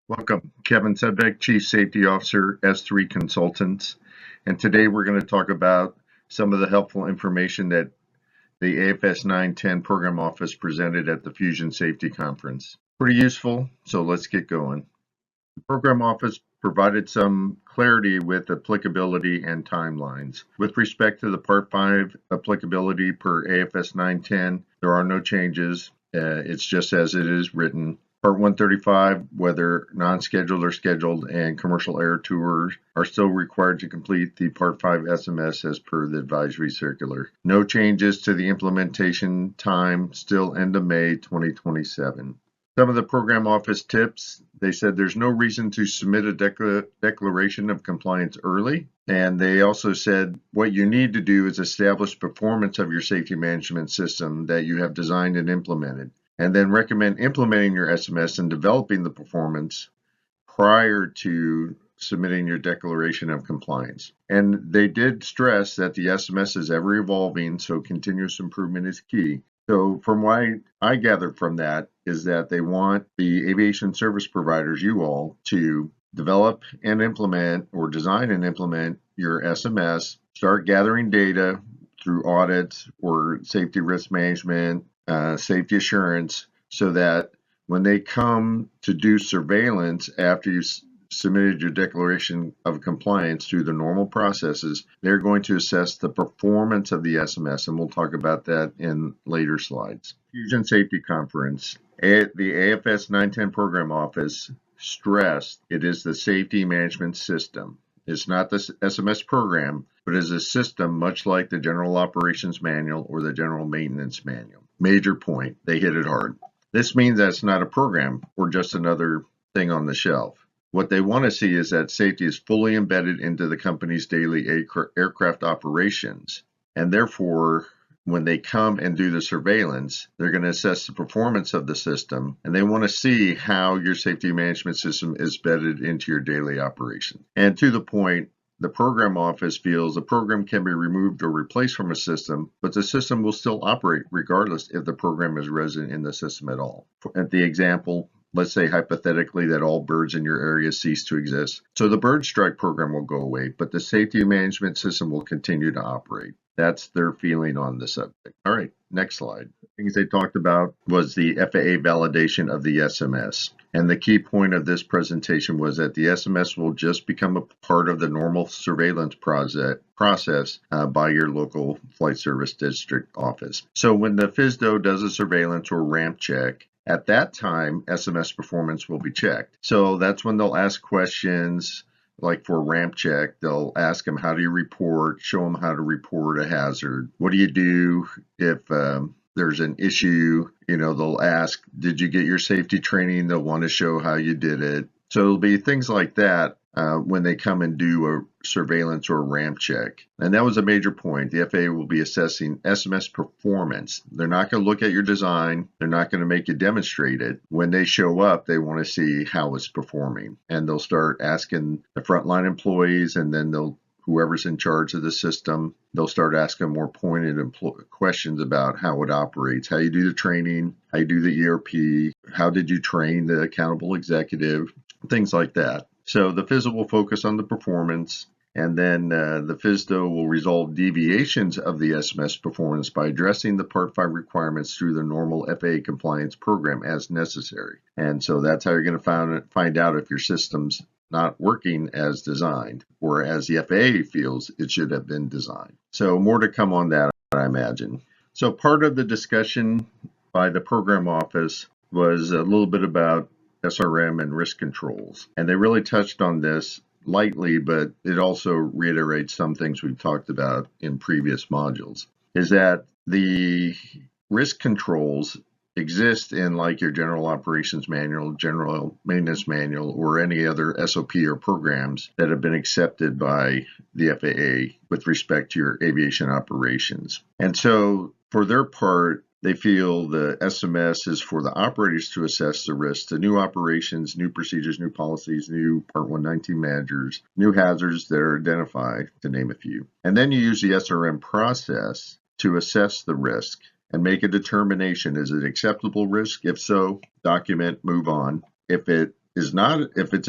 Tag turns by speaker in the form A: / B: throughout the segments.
A: Welcome, Kevin Sedbeck, Chief Safety Officer, S3 Consultants. And today we're going to talk about some of the helpful information that the AFS 910 Program Office presented at the Fusion Safety Conference. Pretty useful, so let's get going. The Program Office provided some clarity with applicability and timelines. With respect to the Part 5 applicability per AFS 910, there are no changes. It's just as it is written. Part 135, whether non-scheduled or scheduled and commercial air tours are still required to complete the Part 5 SMS as per the advisory circular. No changes to the implementation time, still end of May 2027. Some of the program office tips, they said there's no reason to submit a declaration of compliance early. And they also said what you need to do is establish performance of your safety management system that you have designed and implemented, and then recommend implementing your SMS and developing the performance prior to submitting your declaration of compliance. And they did stress that the SMS is ever evolving, so continuous improvement is key. So from what I gathered from that is that they want the aviation service providers, you all, to develop and implement or design and implement your SMS, start gathering data through audits or safety risk management, safety assurance, so that when they come to do surveillance after you submitted your declaration of compliance through the normal processes, they're going to assess the performance of the SMS, and we'll talk about that in later slides. Fusion Safety Conference. The AFS 910 Program Office stressed it is the safety management system. It's not the SMS program, but is a system much like the General Operations Manual or the General Maintenance Manual. Major point, they hit it hard. This means that it's not a program or just another thing on the shelf. What they want to see is that safety is fully embedded into the company's daily aircraft operations, and therefore, when they come and do the surveillance, they're going to assess the performance of the system, and they want to see how your safety management system is embedded into your daily operation. And to the point, the program office feels a program can be removed or replaced from a system, but the system will still operate regardless if the program is resident in the system at all. At the example, let's say hypothetically that all birds in your area cease to exist. So the bird strike program will go away, but the safety management system will continue to operate. That's their feeling on the subject. All right, next slide. Things they talked about was the FAA validation of the SMS. And the key point of this presentation was that the SMS will just become a part of the normal surveillance process by your local flight service district office. So when the FSDO does a surveillance or ramp check, at that time, SMS performance will be checked. So that's when they'll ask questions, like for a ramp check, they'll ask them, how do you report? Show them how to report a hazard. What do you do if there's an issue? They'll ask, did you get your safety training? They'll want to show how you did it. So it'll be things like that when they come and do a surveillance or a ramp check. And that was a major point. The FAA will be assessing SMS performance. They're not going to look at your design. They're not going to make you demonstrate it. When they show up, they want to see how it's performing. And they'll start asking the frontline employees, and then whoever's in charge of the system, they'll start asking more pointed questions about how it operates, how you do the training, how you do the ERP, how did you train the accountable executive, things like that. So the FSDO will focus on the performance, and then the FSDO will resolve deviations of the SMS performance by addressing the Part 5 requirements through the normal FAA compliance program as necessary. And so that's how you're going to find out if your system's not working as designed, or as the FAA feels it should have been designed. So more to come on that, I imagine. So part of the discussion by the program office was a little bit about SRM and risk controls. And they really touched on this lightly, but it also reiterates some things we've talked about in previous modules, is that the risk controls exist in like your General Operations Manual, General Maintenance Manual, or any other SOP or programs that have been accepted by the FAA with respect to your aviation operations. And so for their part, they feel the SMS is for the operators to assess the risks to new operations, new procedures, new policies, new Part 119 managers, new hazards that are identified, to name a few. And then you use the SRM process to assess the risk and make a determination. Is it acceptable risk? If so, document, move on. If it is not, if it's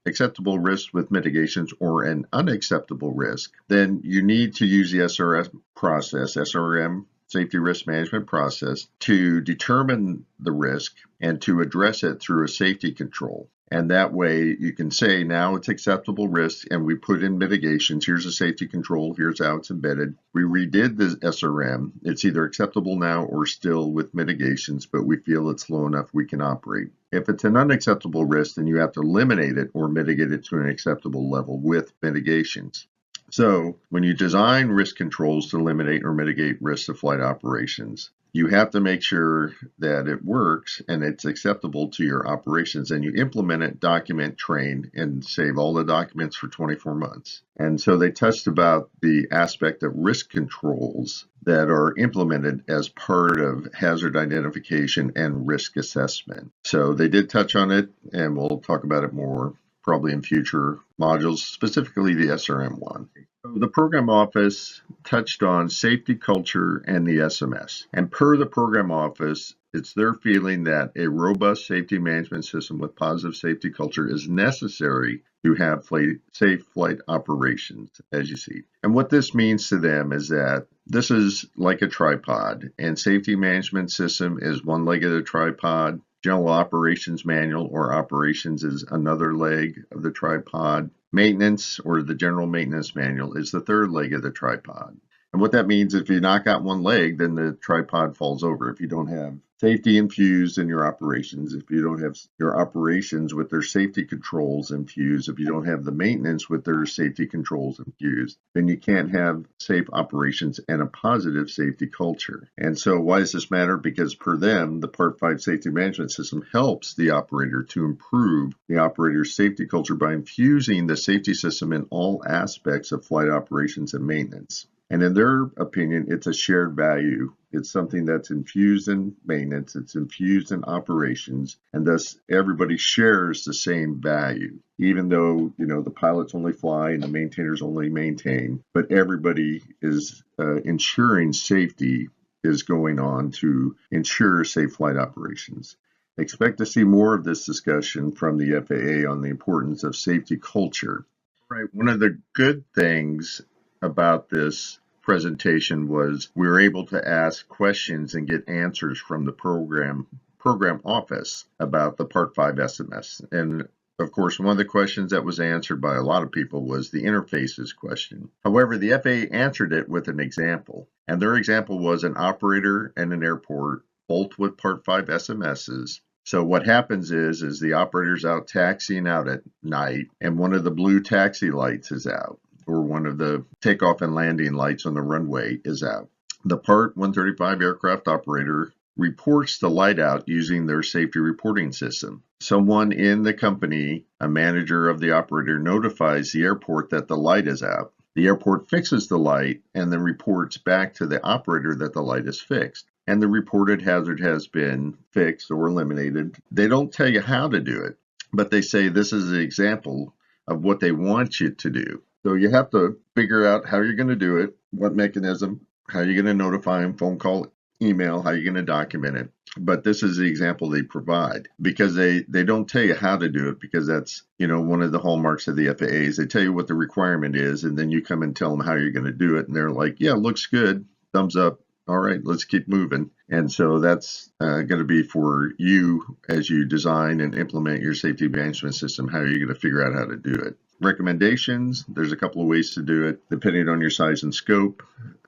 A: acceptable risk with mitigations or an unacceptable risk, then you need to use the SRM, safety risk management process, to determine the risk and to address it through a safety control. And that way you can say, now it's acceptable risk and we put in mitigations. Here's a safety control. Here's how it's embedded. We redid the SRM. It's either acceptable now or still with mitigations, but we feel it's low enough we can operate. If it's an unacceptable risk, then you have to eliminate it or mitigate it to an acceptable level with mitigations. So when you design risk controls to eliminate or mitigate risks of flight operations, you have to make sure that it works and it's acceptable to your operations, and you implement it, document, train, and save all the documents for 24 months. And so they touched about the aspect of risk controls that are implemented as part of hazard identification and risk assessment. So they did touch on it, and we'll talk about it more probably in future modules, specifically the SRM one. The program office touched on safety culture and the SMS. And per the program office, it's their feeling that a robust safety management system with positive safety culture is necessary to have safe flight operations, as you see. And what this means to them is that this is like a tripod, and safety management system is one leg of the tripod. General operations manual or operations is another leg of the tripod. Maintenance or the general maintenance manual is the third leg of the tripod. And what that means, if you knock out one leg, then the tripod falls over. If you don't have safety infused in your operations, if you don't have your operations with their safety controls infused, if you don't have the maintenance with their safety controls infused, then you can't have safe operations and a positive safety culture. And so why does this matter? Because per them, the Part 5 safety management system helps the operator to improve the operator's safety culture by infusing the safety system in all aspects of flight operations and maintenance. And in their opinion, it's a shared value. It's something that's infused in maintenance, it's infused in operations, and thus everybody shares the same value. Even though, the pilots only fly and the maintainers only maintain, but everybody is ensuring safety is going on to ensure safe flight operations. Expect to see more of this discussion from the FAA on the importance of safety culture. Right. One of the good things about this presentation was we were able to ask questions and get answers from the program office about the Part 5 SMS. And of course, one of the questions that was answered by a lot of people was the interfaces question. However, the FAA answered it with an example, and their example was an operator and an airport, both with Part 5 SMSs. So what happens is the operator's out taxiing out at night, and one of the blue taxi lights is out, or one of the takeoff and landing lights on the runway is out. The Part 135 aircraft operator reports the light out using their safety reporting system. Someone in the company, a manager of the operator, notifies the airport that the light is out. The airport fixes the light and then reports back to the operator that the light is fixed, and the reported hazard has been fixed or eliminated. They don't tell you how to do it, but they say this is an example of what they want you to do. So you have to figure out how you're going to do it, what mechanism, how you're going to notify them, phone call, email, how you're going to document it. But this is the example they provide, because they don't tell you how to do it, because that's, one of the hallmarks of the FAA is they tell you what the requirement is, and then you come and tell them how you're going to do it. And they're like, yeah, looks good. Thumbs up. All right, let's keep moving. And so that's going to be for you as you design and implement your safety management system, how you're going to figure out how to do it. Recommendations, there's a couple of ways to do it, depending on your size and scope,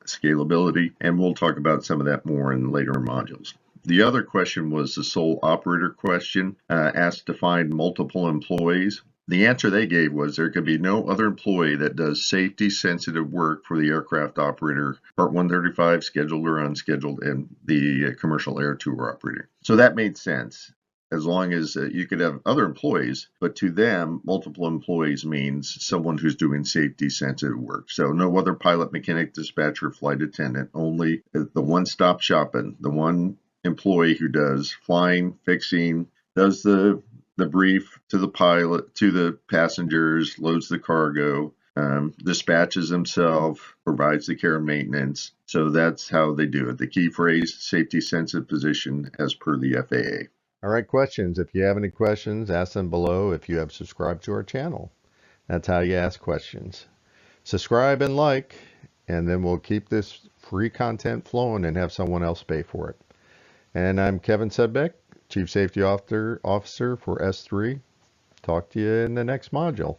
A: scalability, and we'll talk about some of that more in later modules. The other question was the sole operator question, asked to find multiple employees. The answer they gave was there could be no other employee that does safety-sensitive work for the aircraft operator, Part 135, scheduled or unscheduled, and the commercial air tour operator. So that made sense, as long as you could have other employees, but to them, multiple employees means someone who's doing safety-sensitive work. So no other pilot, mechanic, dispatcher, flight attendant, only the one-stop shopping, the one employee who does flying, fixing, does the brief to the pilot, to the passengers, loads the cargo, dispatches himself, provides the care and maintenance. So that's how they do it. The key phrase, safety sensitive position as per the FAA.
B: All right, questions. If you have any questions, ask them below if you have subscribed to our channel. That's how you ask questions. Subscribe and like, and then we'll keep this free content flowing and have someone else pay for it. And I'm Kevin Sedbeck, Chief Safety Officer for S3. Talk to you in the next module.